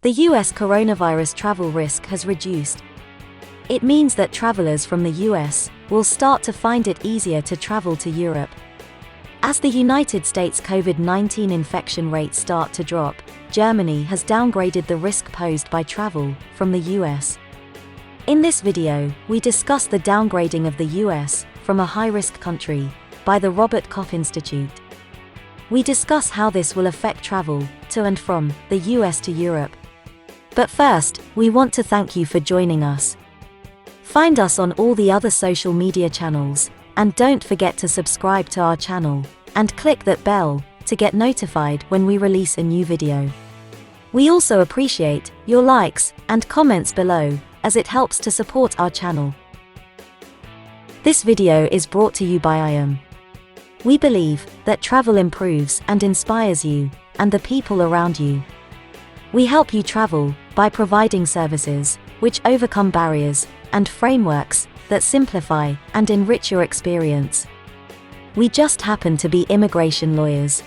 The US coronavirus travel risk has reduced. It means that travelers from the US will start to find it easier to travel to Europe. As the United States COVID-19 infection rates start to drop, Germany has downgraded the risk posed by travel from the US. In this video, we discuss the downgrading of the US from a high-risk country by the Robert Koch Institute. We discuss how this will affect travel to and from the US to Europe. But first, we want to thank you for joining us. Find us on all the other social media channels, and don't forget to subscribe to our channel, and click that bell to get notified when we release a new video. We also appreciate your likes and comments below, as it helps to support our channel. This video is brought to you by IAM. We believe that travel improves and inspires you, and the people around you. We help you travel by providing services which overcome barriers and frameworks that simplify and enrich your experience. We just happen to be immigration lawyers.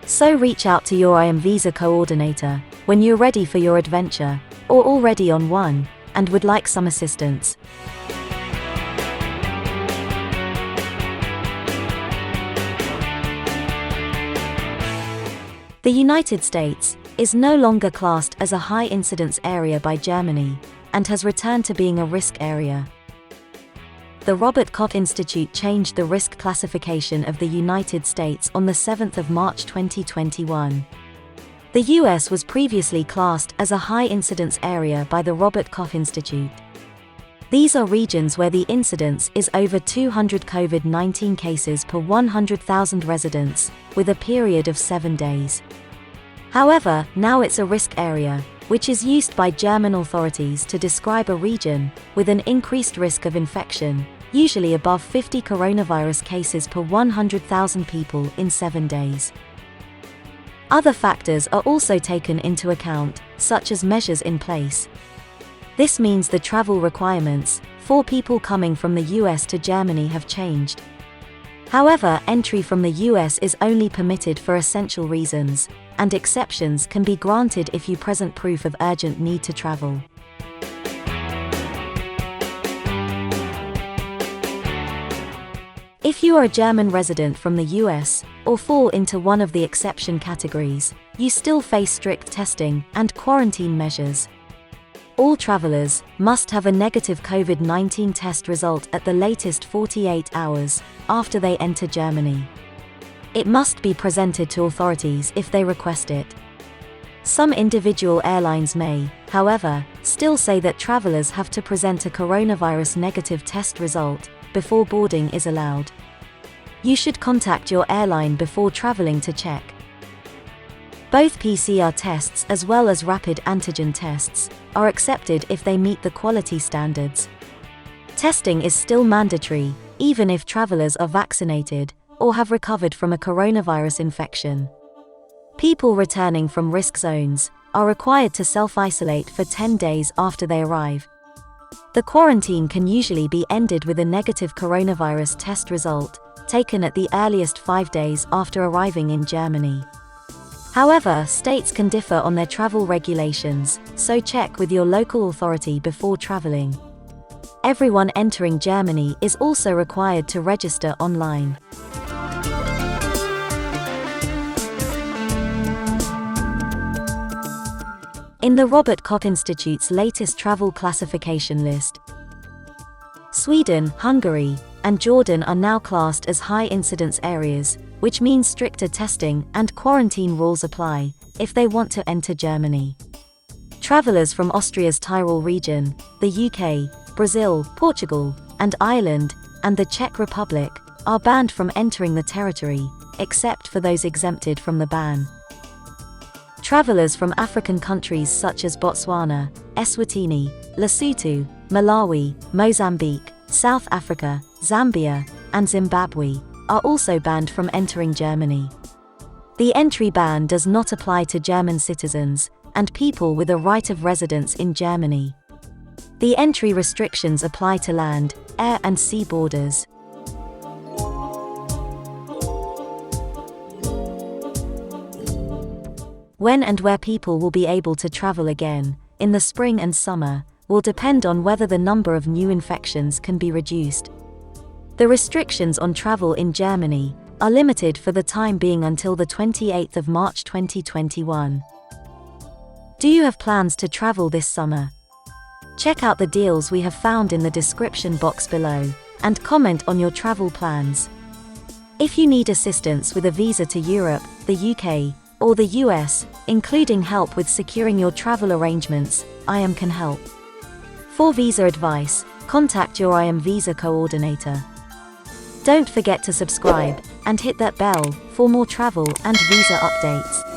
So reach out to your IAM visa coordinator when you're ready for your adventure, or already on one, and would like some assistance. The United States is no longer classed as a high incidence area by Germany, and has returned to being a risk area. The Robert Koch Institute changed the risk classification of the United States on the 7th of March 2021. The US was previously classed as a high incidence area by the Robert Koch Institute. These are regions where the incidence is over 200 COVID-19 cases per 100,000 residents, with a period of 7 days. However, now it's a risk area, which is used by German authorities to describe a region with an increased risk of infection, usually above 50 coronavirus cases per 100,000 people in 7 days. Other factors are also taken into account, such as measures in place. This means the travel requirements for people coming from the US to Germany have changed. However, entry from the US is only permitted for essential reasons, and exceptions can be granted if you present proof of urgent need to travel. If you are a German resident from the US, or fall into one of the exception categories, you still face strict testing and quarantine measures. All travelers must have a negative COVID-19 test result at the latest 48 hours after they enter Germany. It must be presented to authorities if they request it. Some individual airlines may, however, still say that travelers have to present a coronavirus negative test result before boarding is allowed. You should contact your airline before traveling to check. Both PCR tests as well as rapid antigen tests are accepted if they meet the quality standards. Testing is still mandatory, even if travelers are vaccinated or have recovered from a coronavirus infection. People returning from risk zones are required to self-isolate for 10 days after they arrive. The quarantine can usually be ended with a negative coronavirus test result, taken at the earliest 5 days after arriving in Germany. However, states can differ on their travel regulations, so check with your local authority before traveling. Everyone entering Germany is also required to register online. In the Robert Koch Institute's latest travel classification list, Sweden, Hungary, and Jordan are now classed as high incidence areas, which means stricter testing and quarantine rules apply if they want to enter Germany. Travelers from Austria's Tyrol region, the UK, Brazil, Portugal, and Ireland, and the Czech Republic are banned from entering the territory, except for those exempted from the ban. Travelers from African countries such as Botswana, Eswatini, Lesotho, Malawi, Mozambique, South Africa, Zambia, and Zimbabwe are also banned from entering Germany. The entry ban does not apply to German citizens and people with a right of residence in Germany. The entry restrictions apply to land, air, and sea borders. When and where people will be able to travel again, in the spring and summer, will depend on whether the number of new infections can be reduced. The restrictions on travel in Germany are limited for the time being until the 28th of March 2021. Do you have plans to travel this summer? Check out the deals we have found in the description box below, and comment on your travel plans. If you need assistance with a visa to Europe, the UK, or the US, including help with securing your travel arrangements, IAM can help. For visa advice, contact your IAM visa coordinator. Don't forget to subscribe and hit that bell for more travel and visa updates.